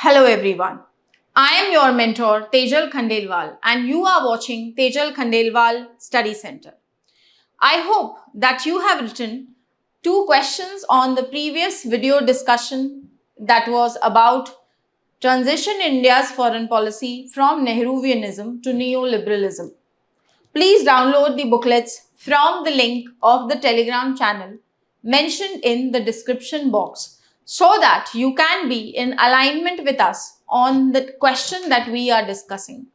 Hello everyone. I am your mentor Tejal Khandelwal and you are watching Tejal Khandelwal Study Center. I hope that you have written two questions on the previous video discussion that was about transition India's foreign policy from Nehruvianism to neoliberalism. Please download the booklets from the link of the Telegram channel mentioned in the description box so that you can be in alignment with us on the question that we are discussing.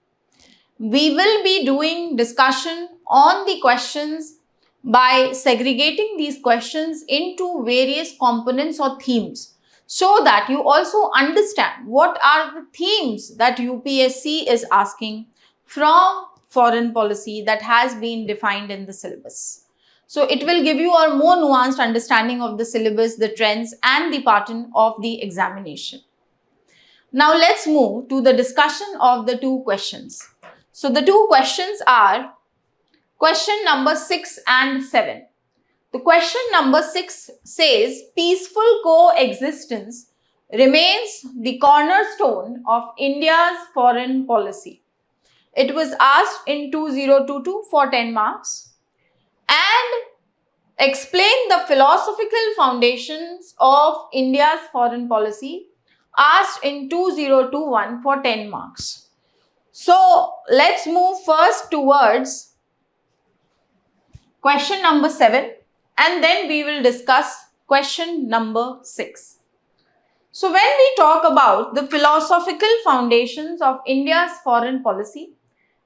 We will be doing discussion on the questions by segregating these questions into various components or themes so that you also understand what are the themes that UPSC is asking from foreign policy that has been defined in the syllabus. So it will give you a more nuanced understanding of the syllabus, the trends and the pattern of the examination. Now let's move to the discussion of the two questions. So the two questions are question number 6 and 7. The question number 6 says peaceful coexistence remains the cornerstone of India's foreign policy. It was asked in 2022 for 10 marks. And explain the philosophical foundations of India's foreign policy asked in 2021 for 10 marks. So let's move first towards question number 7 and then we will discuss question number 6. So when we talk about the philosophical foundations of India's foreign policy,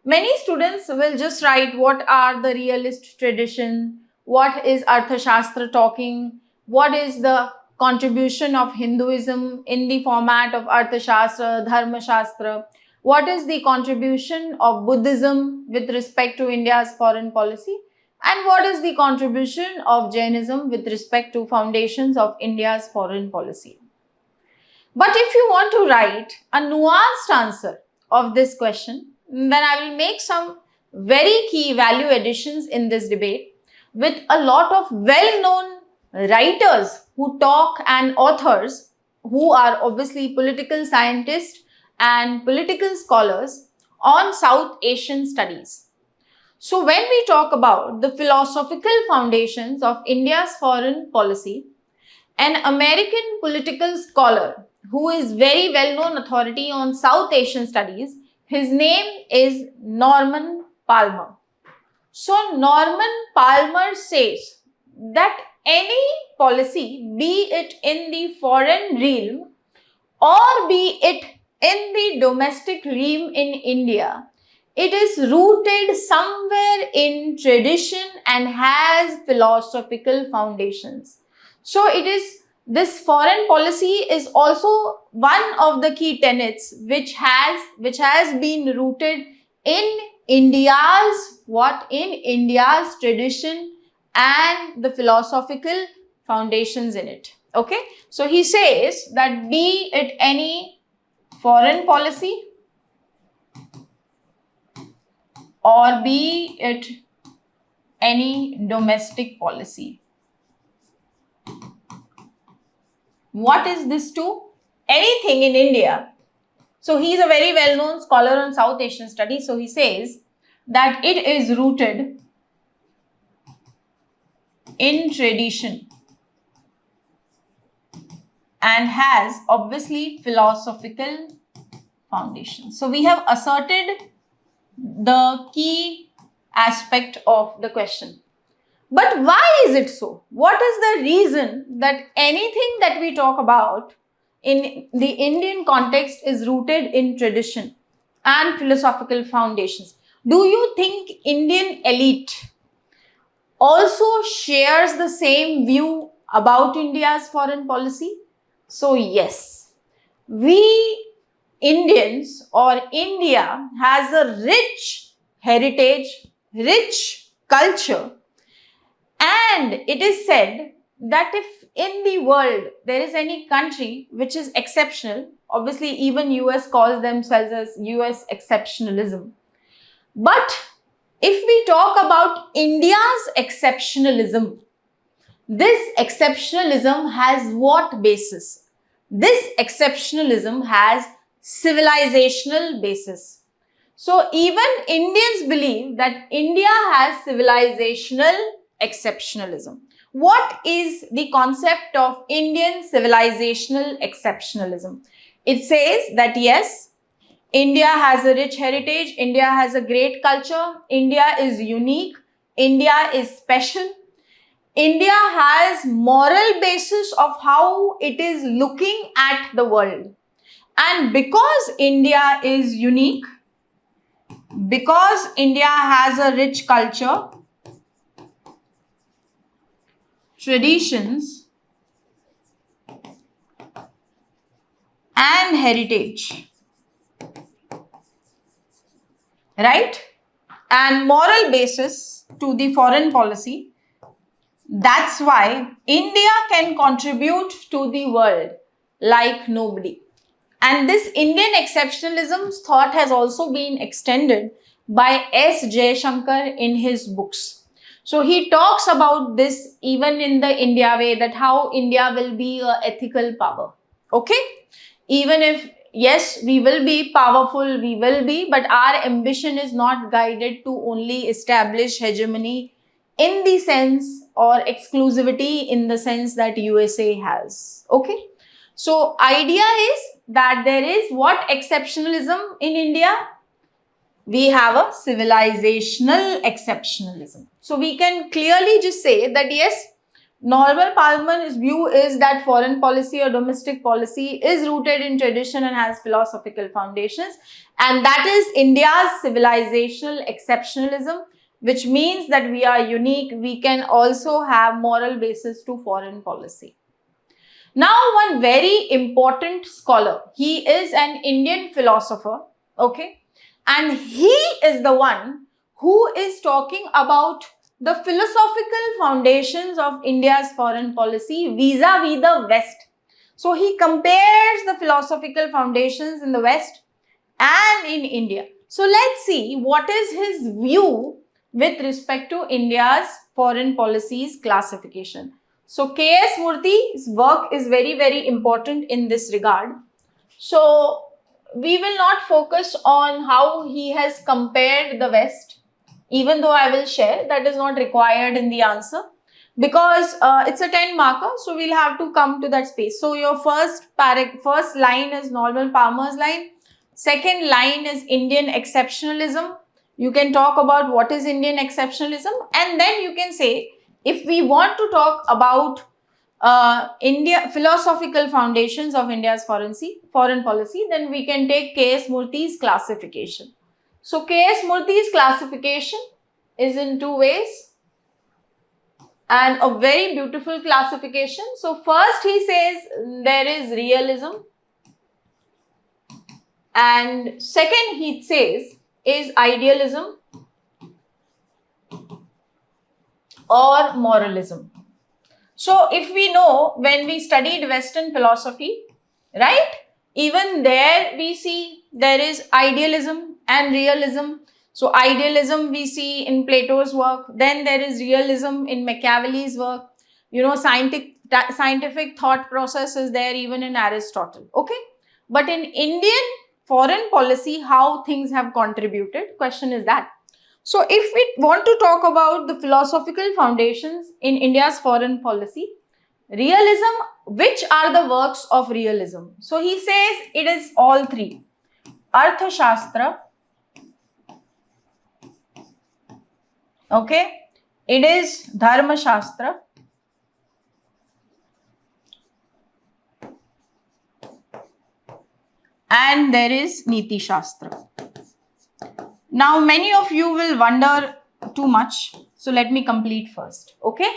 many students will just write what are the realist tradition, what is Arthashastra talking, what is the contribution of Hinduism in the format of Arthashastra, Dharmashastra, what is the contribution of Buddhism with respect to India's foreign policy, and what is the contribution of Jainism with respect to foundations of India's foreign policy. But if you want to write a nuanced answer of this question, then I will make some very key value additions in this debate with a lot of well-known writers who talk and authors who are obviously political scientists and political scholars on South Asian studies. So when we talk about the philosophical foundations of India's foreign policy, an American political scholar who is very well-known authority on South Asian studies, his name is Norman Palmer. So Norman Palmer says that any policy, be it in the foreign realm or be it in the domestic realm in India, it is rooted somewhere in tradition and has philosophical foundations. So it is this foreign policy is also one of the key tenets which has been rooted in India's India's tradition and the philosophical foundations in it. Okay, so he says that be it any foreign policy or be it any domestic policy. What is this to? Anything in India. So he is a very well-known scholar on South Asian studies. So he says that it is rooted in tradition and has obviously philosophical foundations. So we have asserted the key aspect of the question. But why is it so? What is the reason that anything that we talk about in the Indian context is rooted in tradition and philosophical foundations? Do you think Indian elite also shares the same view about India's foreign policy? So yes, we Indians or India has a rich heritage, rich culture. And it is said that if in the world there is any country which is exceptional, obviously even US calls themselves as US exceptionalism. But if we talk about India's exceptionalism, this exceptionalism has what basis? this exceptionalism has civilizational basis. So even Indians believe that India has civilizational exceptionalism. What is the concept of Indian civilizational exceptionalism? It says that yes, India has a rich heritage, India has a great culture, India is unique, India is special. India has moral basis of how it is looking at the world. And because India is unique, because India has a rich culture, traditions, and heritage, right? And moral basis to the foreign policy, that's why India can contribute to the world like nobody. And this Indian exceptionalism thought has also been extended by S. Jaishankar in his books. So he talks about this even in the India way, that how India will be an ethical power. Okay? Even if, yes, we will be powerful, we will be, but our ambition is not guided to only establish hegemony in the sense or exclusivity in the sense that USA has. Okay? So idea is that there is what exceptionalism in India? We have a civilizational exceptionalism. So we can clearly just say that yes, Norval Palmer's view is that foreign policy or domestic policy is rooted in tradition and has philosophical foundations, and that is India's civilizational exceptionalism, which means that we are unique. We can also have moral basis to foreign policy. Now, one very important scholar, he is an Indian philosopher, okay, and he is the one who is talking about the philosophical foundations of India's foreign policy vis-a-vis the West. So he compares the philosophical foundations in the West and in India. So let's see what is his view with respect to India's foreign policies classification. So K.S. Murthy's work is very, very important in this regard. So we will not focus on how he has compared the West, even though I will share, that is not required in the answer, because it's a 10 marker, so we'll have to come to that space. So your first line is Norval Palmer's line. Second line is Indian exceptionalism. You can talk about what is Indian exceptionalism, and then you can say, if we want to talk about India philosophical foundations of India's foreign policy, then we can take K.S. Murthy's classification. So K.S. Murthy's classification is in two ways, and a very beautiful classification. So first he says there is realism, and second he says is idealism or moralism. So if we know, when we studied Western philosophy, right, even there we see there is idealism and realism. So idealism we see in Plato's work, then there is realism in Machiavelli's work. You know, scientific thought process is there even in Aristotle, okay? But in Indian foreign policy, how things have contributed, question is that. So if we want to talk about the philosophical foundations in India's foreign policy, realism, which are the works of realism? So he says it is all three. Arthashastra, okay, it is Dharma Shastra, and there is Niti Shastra. Now, many of you will wonder too much. So, let me complete first. Okay.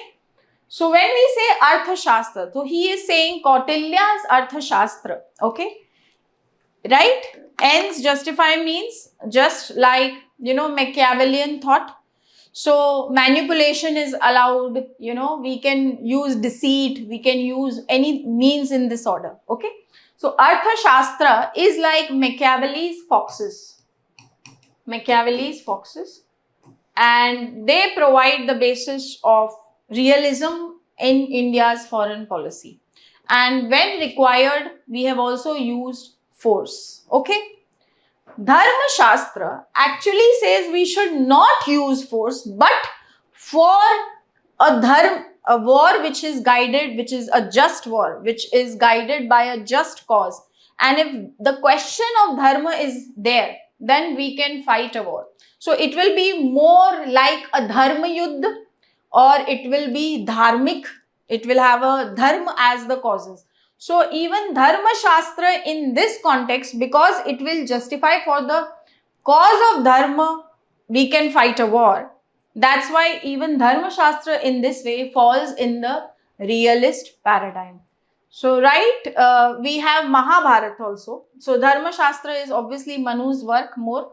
So, when we say Arthashastra, so he is saying Kautilya's Arthashastra. Okay. Right? Ends justify means just like, you know, Machiavellian thought. So, manipulation is allowed. You know, we can use deceit. We can use any means in this order. Okay. So, Arthashastra is like Machiavelli's foxes. And they provide the basis of realism in India's foreign policy. And when required, we have also used force. Okay. Dharma Shastra actually says we should not use force, but for a war which is guided, which is a just war, which is guided by a just cause. And if the question of dharma is there, then we can fight a war. So it will be more like a dharma yuddha, or it will be dharmic. It will have a dharma as the causes. So even Dharma Shastra in this context, because it will justify for the cause of dharma, we can fight a war. That's why even Dharma Shastra in this way falls in the realist paradigm. So, right, we have Mahabharata also. So, Dharma Shastra is obviously Manu's work more.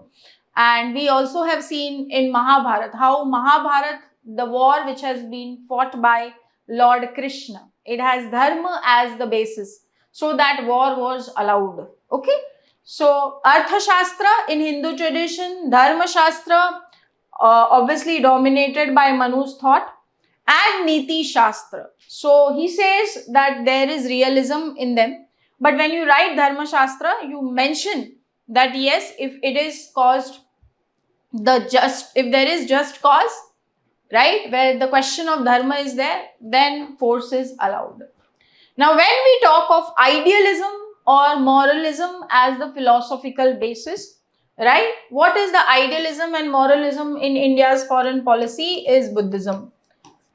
And we also have seen in Mahabharata how Mahabharata, the war which has been fought by Lord Krishna, it has dharma as the basis. So that war was allowed. Okay. So Artha Shastra in Hindu tradition, Dharma Shastra, obviously dominated by Manu's thought, and Niti Shastra. So he says that there is realism in them. But when you write Dharma Shastra, you mention that yes, if it is caused if there is just cause, right, where the question of dharma is there, then force is allowed. Now, when we talk of idealism or moralism as the philosophical basis, right, what is the idealism and moralism in India's foreign policy is Buddhism.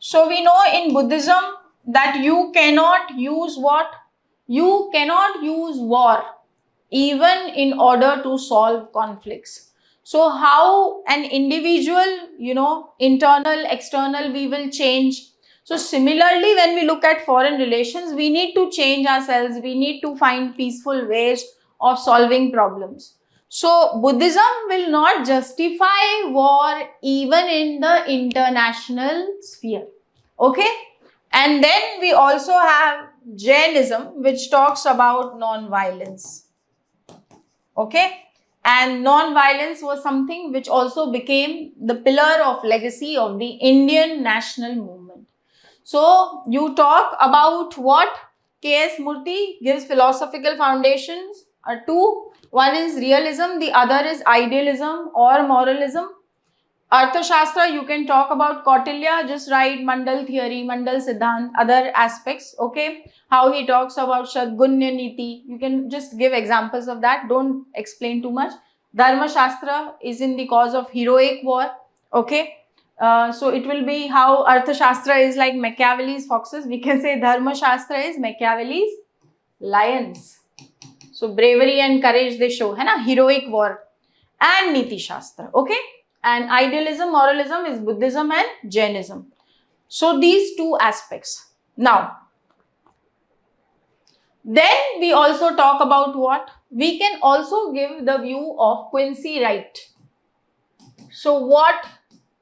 So we know in Buddhism that you cannot use what? You cannot use war even in order to solve conflicts. So how an individual, internal, external, we will change. So similarly, when we look at foreign relations, we need to change ourselves. We need to find peaceful ways of solving problems. So Buddhism will not justify war even in the international sphere. Okay. And then we also have Jainism, which talks about non-violence. Okay. And non-violence was something which also became the pillar of legacy of the Indian national movement. So you talk about what K.S. Murthy gives philosophical foundations are two. One is realism, the other is idealism or moralism. Arthashastra, you can talk about Kautilya, just write Mandal theory, Mandal Siddhant, other aspects, okay? How he talks about Shadgunya Niti, you can just give examples of that, don't explain too much. Dharma Shastra is in the cause of heroic war, okay? So it will be how Arthashastra is like Machiavelli's foxes, we can say Dharma Shastra is Machiavelli's lions. So bravery and courage they show, hai na? Heroic war. And Niti Shastra, okay? And idealism, moralism is Buddhism and Jainism. So these two aspects. Now, then we also talk about what? We can also give the view of Quincy Wright. So what?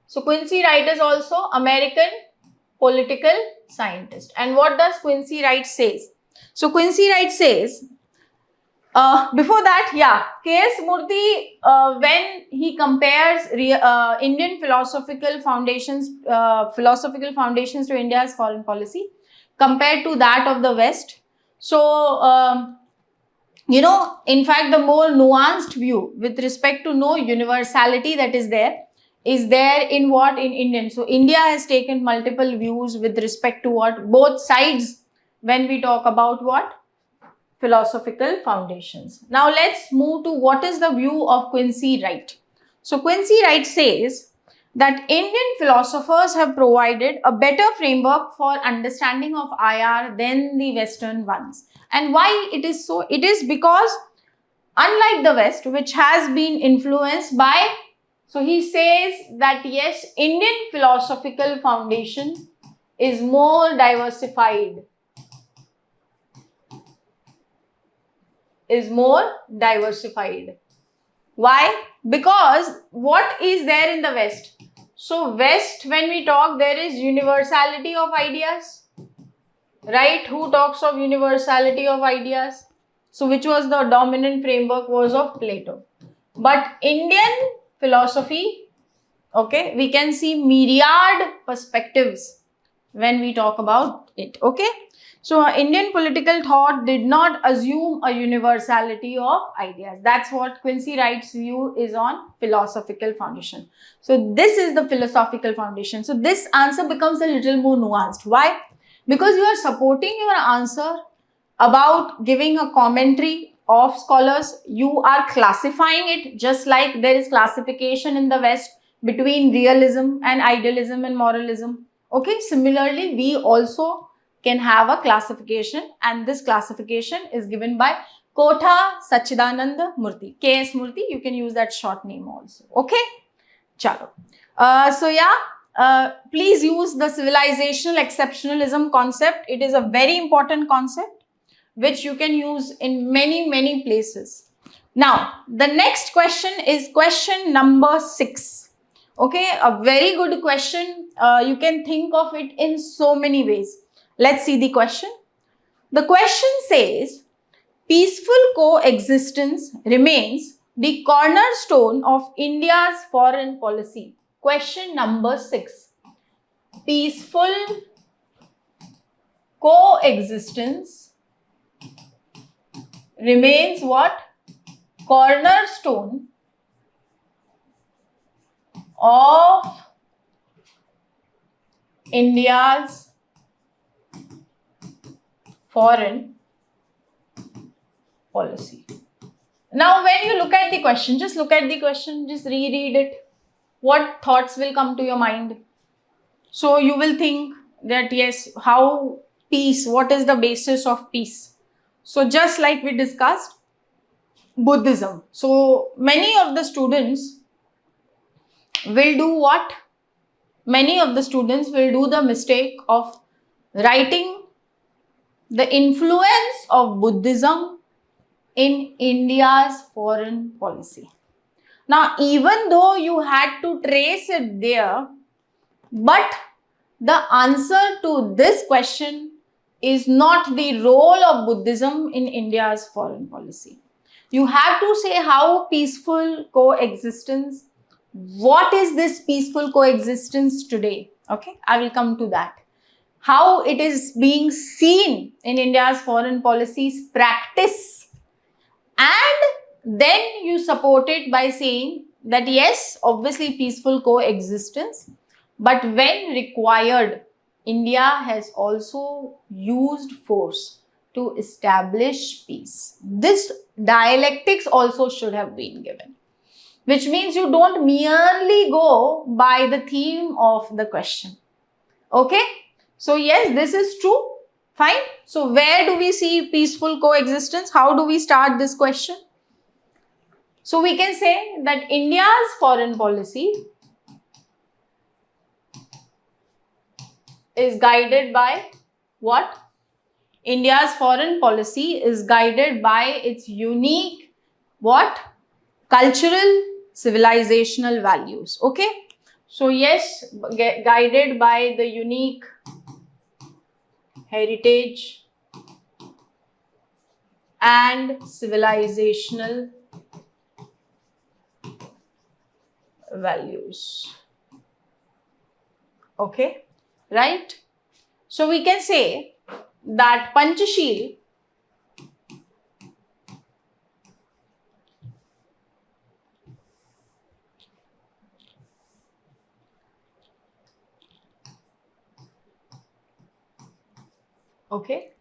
So Quincy Wright is also American political scientist. And what does Quincy Wright says? So Quincy Wright says, before that, yeah, K.S. Murthy, when he compares Indian philosophical foundations to India's foreign policy compared to that of the West. So, in fact, the more nuanced view with respect to no universality that is there in what? In Indian. So, India has taken multiple views with respect to what? Both sides when we talk about what? Philosophical foundations. Now let's move to what is the view of Quincy Wright. So Quincy Wright says that Indian philosophers have provided a better framework for understanding of IR than the Western ones. And why it is so? It is because unlike the West, which has been influenced by, so he says that yes, Indian philosophical foundation is more diversified. Why? Because what is there in the West? So West, when we talk, there is universality of ideas, right? Who talks of universality of ideas? So which was the dominant framework was of Plato. But Indian philosophy, okay, we can see myriad perspectives. when we talk about it. Okay. So Indian political thought did not assume a universality of ideas. That's what Quincy Wright's view is on philosophical foundation. So this is the philosophical foundation. So this answer becomes a little more nuanced. Why? Because you are supporting your answer about giving a commentary of scholars. You are classifying it just like there is classification in the West between realism and idealism and moralism. Okay, similarly, we also can have a classification, and this classification is given by Kotha Sachidananda Murthy. KS Murthy, you can use that short name also. Okay, chalo. Please use the civilizational exceptionalism concept. It is a very important concept which you can use in many places. Now, the next question is question number 6. Okay, a very good question. You can think of it in so many ways. Let's see the question. The question says, peaceful coexistence remains the cornerstone of India's foreign policy. Question number 6. Peaceful coexistence remains what? Cornerstone of India's foreign policy. Now, when you look at the question, just look at the question, just reread it. What thoughts will come to your mind? So, you will think that yes, how peace, what is the basis of peace? So, just like we discussed, Buddhism. So, many of the students will do what? Many of the students will do the mistake of writing the influence of Buddhism in India's foreign policy. Now, even though you had to trace it there, but the answer to this question is not the role of Buddhism in India's foreign policy. You have to say how peaceful coexistence, what is this peaceful coexistence today? Okay, I will come to that. How it is being seen in India's foreign policy's practice, and then you support it by saying that yes, obviously peaceful coexistence, but when required, India has also used force to establish peace. This dialectics also should have been given, which means you don't merely go by the theme of the question. Okay? So yes, this is true. Fine. So where do we see peaceful coexistence? How do we start this question? So we can say that India's foreign policy is guided by what? India's foreign policy is guided by its unique what? Cultural, civilizational values. Okay? So yes, guided by the unique heritage and civilizational values. Okay, right? So we can say that Panchashil okay,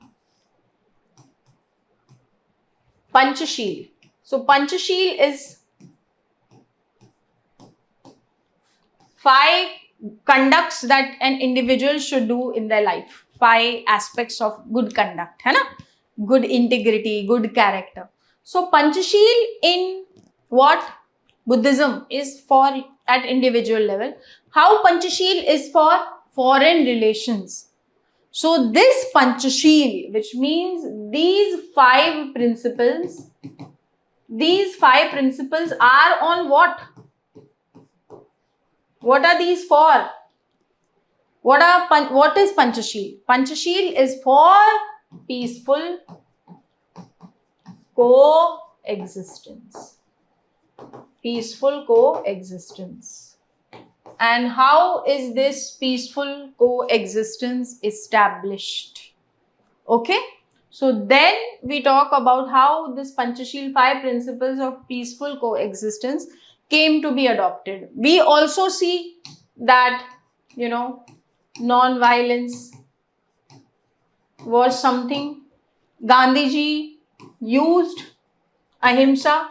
Panchashil. So Panchashil is 5 conducts that an individual should do in their life. 5 aspects of good conduct, है ना? Good integrity, good character. So Panchashil in what? Buddhism is for at individual level. How Panchashil is for foreign relations. So this Panchashil, which means these 5 principles are on what? What are these for? What is Panchashil? Panchashil is for peaceful coexistence. Peaceful coexistence. And how is this peaceful coexistence established? Okay. So then we talk about how this Panchashil 5 principles of peaceful coexistence came to be adopted. We also see that, non-violence was something. Gandhiji used ahimsa,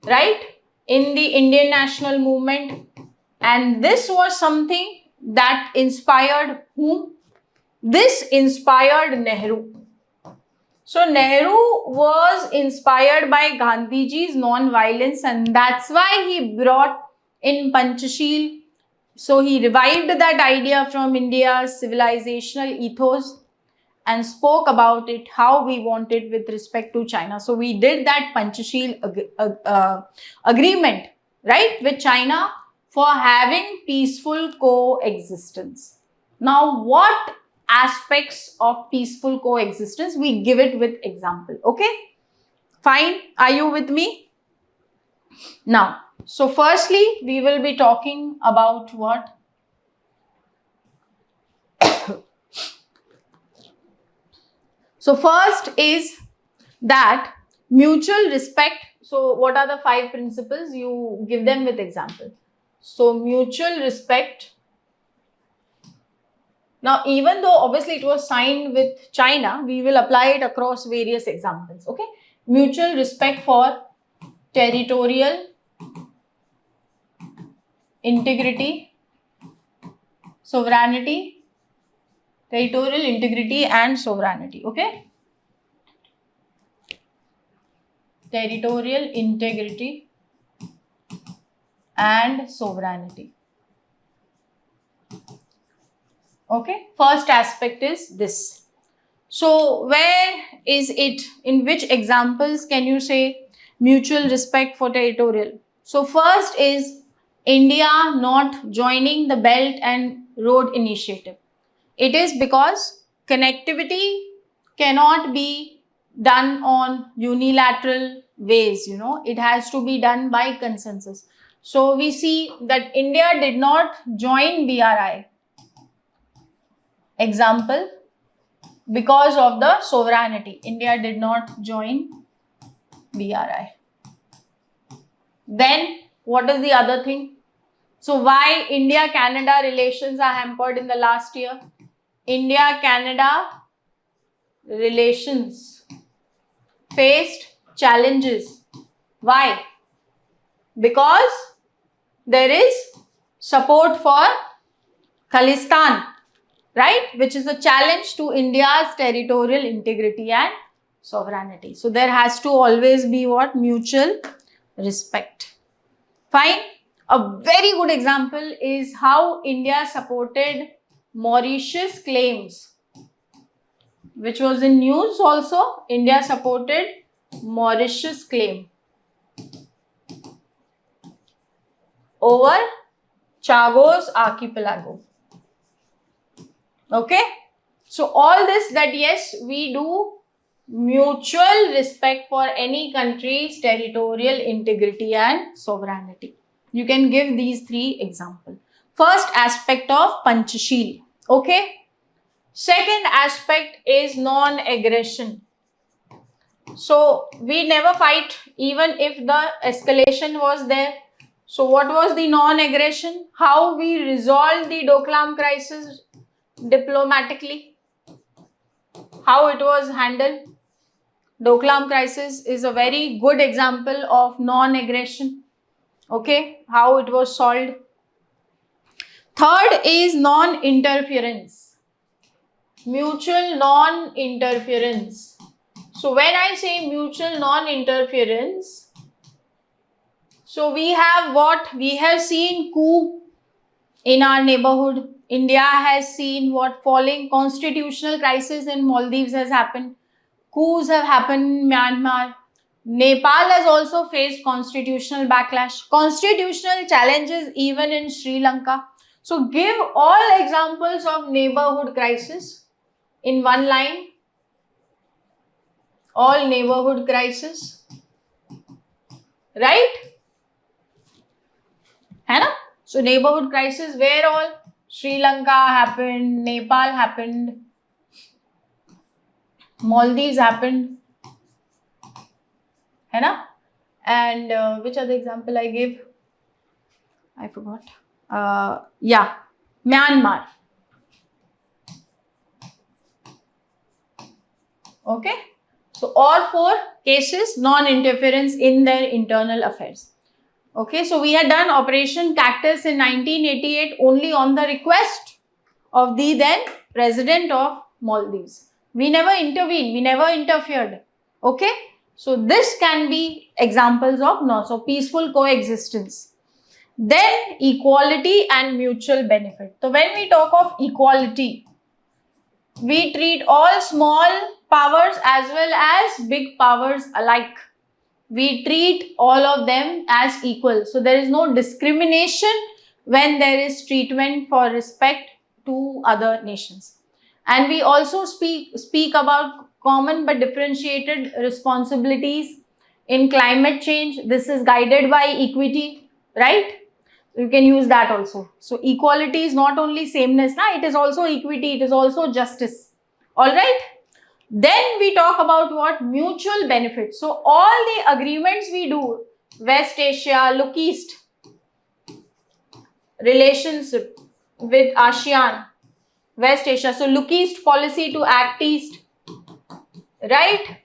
right, in the Indian national movement, and this was something that inspired whom? This inspired Nehru. So Nehru was inspired by Gandhiji's non-violence, and that's why he brought in Panchashil. So he revived that idea from India's civilizational ethos and spoke about it, how we want it with respect to China. So we did that Panchashil agreement, right, with China for having peaceful coexistence. Now, what aspects of peaceful coexistence? We give it with example. Okay, fine. Are you with me? Now, so firstly, we will be talking about what? So first is that mutual respect. So what are the 5 principles? You give them with example. So mutual respect. Now, even though obviously it was signed with China, we will apply it across various examples. Okay. Mutual respect for territorial integrity, sovereignty, territorial integrity and sovereignty. Okay. Territorial integrity and sovereignty. Okay. First aspect is this. So where is it? In which examples can you say mutual respect for territorial? So first is India not joining the Belt and Road Initiative. It is because connectivity cannot be done on unilateral ways, it has to be done by consensus. So we see that India did not join BRI. Example, because of the sovereignty. India did not join BRI. Then what is the other thing? So why India-Canada relations are hampered in the last year? India-Canada relations faced challenges. Why? Because there is support for Khalistan, right, which is a challenge to India's territorial integrity and sovereignty. So there has to always be what? Mutual respect. Fine. A very good example is how India supported Mauritius claims, which was in news also. India supported Mauritius claim over Chagos archipelago. Okay. So all this, that yes, we do mutual respect for any country's territorial integrity and sovereignty. You can give these 3 examples. First aspect of Panchashil. Okay. Second aspect is non-aggression. So we never fight even if the escalation was there. So what was the non-aggression? How we resolved the Doklam crisis diplomatically? How it was handled? Doklam crisis is a very good example of non-aggression. Okay, how it was solved. Third is non-interference. Mutual non-interference. So when I say mutual non-interference, so we have what? We have seen coup in our neighborhood. India has seen what? Falling constitutional crisis in Maldives has happened. Coups have happened in Myanmar. Nepal has also faced constitutional backlash, constitutional challenges even in Sri Lanka. So give all examples of neighborhood crisis in one line. All neighborhood crisis, right? है ना? So neighborhood crisis, where all? Sri Lanka happened, Nepal happened, Maldives happened, है ना? And which other example I gave? I forgot. Yeah, Myanmar. Okay. So all four cases, non-interference in their internal affairs. Okay, so we had done Operation Cactus in 1988 only on the request of the then president of Maldives. We never intervened, we never interfered. Okay, so this can be examples of so peaceful coexistence. Then equality and mutual benefit. So when we talk of equality, we treat all small powers as well as big powers alike. We treat all of them as equal. So there is no discrimination when there is treatment for respect to other nations. And we also speak about common but differentiated responsibilities in climate change. This is guided by equity, right? You can use that also. So equality is not only sameness, it is also equity, it is also justice. All right. Then we talk about what? Mutual benefits. So all the agreements we do, West Asia, look east, relationship with ASEAN, West Asia. So look east policy to act east, right?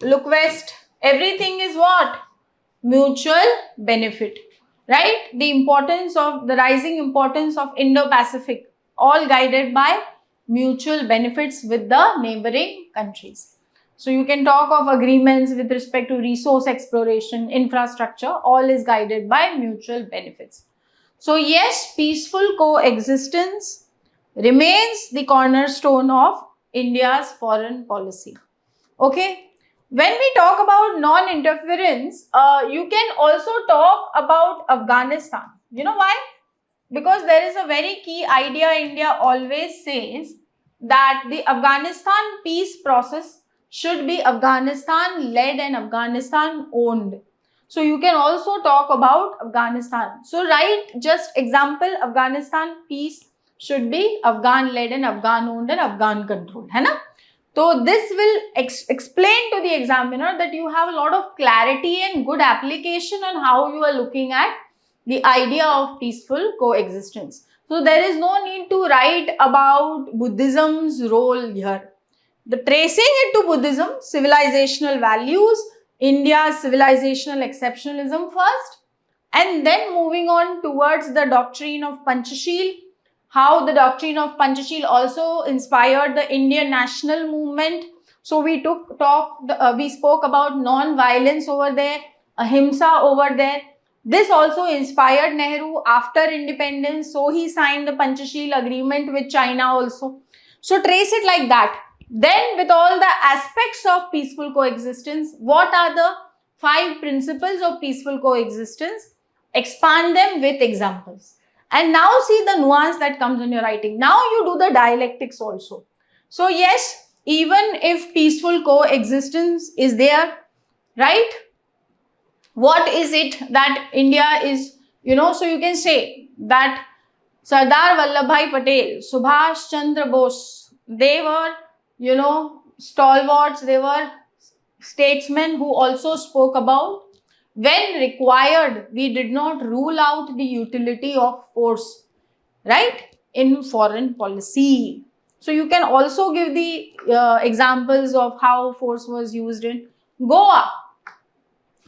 Look west. Everything is what? Mutual benefit, right? The rising importance of Indo-Pacific, all guided by mutual benefits with the neighboring countries. So you can talk of agreements with respect to resource exploration, infrastructure, all is guided by mutual benefits. So yes, peaceful coexistence remains the cornerstone of India's foreign policy. Okay. When we talk about non-interference, you can also talk about Afghanistan. You know why? Because there is a very key idea India always says, that the Afghanistan peace process should be Afghanistan led and Afghanistan owned. So you can also talk about Afghanistan. So write just example, Afghanistan peace should be Afghan led and Afghan owned and Afghan controlled. है ना? So this will explain to the examiner that you have a lot of clarity and good application on how you are looking at the idea of peaceful coexistence. So there is no need to write about Buddhism's role here. The tracing it to Buddhism, civilizational values, India's civilizational exceptionalism first, and then moving on towards the doctrine of Panchashil, how the doctrine of Panchashil also inspired the Indian national movement. So we spoke about non-violence over there, ahimsa over there. This also inspired Nehru after independence. So he signed the Panchashil agreement with China also. So trace it like that. Then with all the aspects of peaceful coexistence, what are the 5 principles of peaceful coexistence? Expand them with examples. And now see the nuance that comes in your writing. Now you do the dialectics also. So yes, even if peaceful coexistence is there, right? What is it that India is, so you can say that Sardar Vallabhbhai Patel, Subhash Chandra Bose, they were, stalwarts, they were statesmen who also spoke about when required, we did not rule out the utility of force, right, in foreign policy. So you can also give the examples of how force was used in Goa.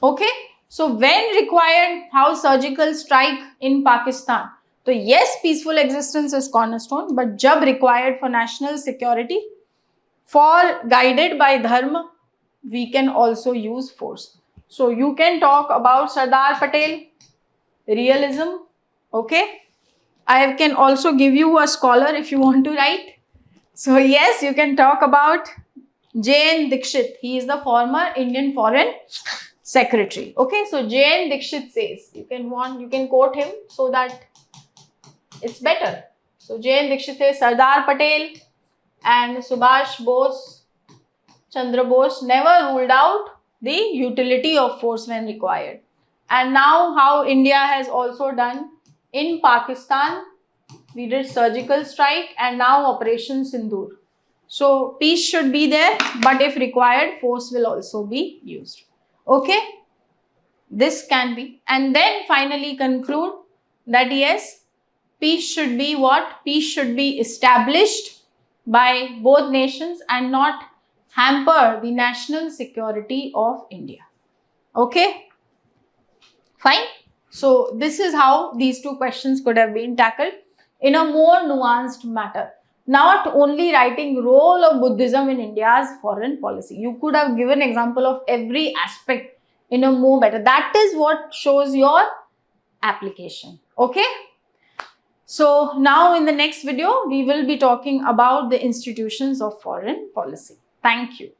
Okay. So when required, how surgical strike in Pakistan. So yes, peaceful existence is cornerstone, but jab required for national security, for guided by dharma, we can also use force. So you can talk about Sardar Patel, realism, okay. I can also give you a scholar if you want to write. So yes, you can talk about J.N. Dixit. He is the former Indian Foreign Secretary. Okay, so J.N. Dixit says, you can quote him so that it's better. So J.N. Dixit says, Sardar Patel and Subhash Bose, Chandra Bose never ruled out the utility of force when required. And now how India has also done In Pakistan, we did surgical strike and now Operation Sindoor. So peace should be there, but if required, force will also be used. Okay? This can be. And then finally conclude that yes, peace should be what? Peace should be established by both nations and not hamper the national security of India. Okay? Fine. So this is how these two questions could have been tackled in a more nuanced matter. Not only writing role of Buddhism in India's foreign policy. You could have given example of every aspect in a more better. That is what shows your application. Okay. So now in the next video, we will be talking about the institutions of foreign policy. Thank you.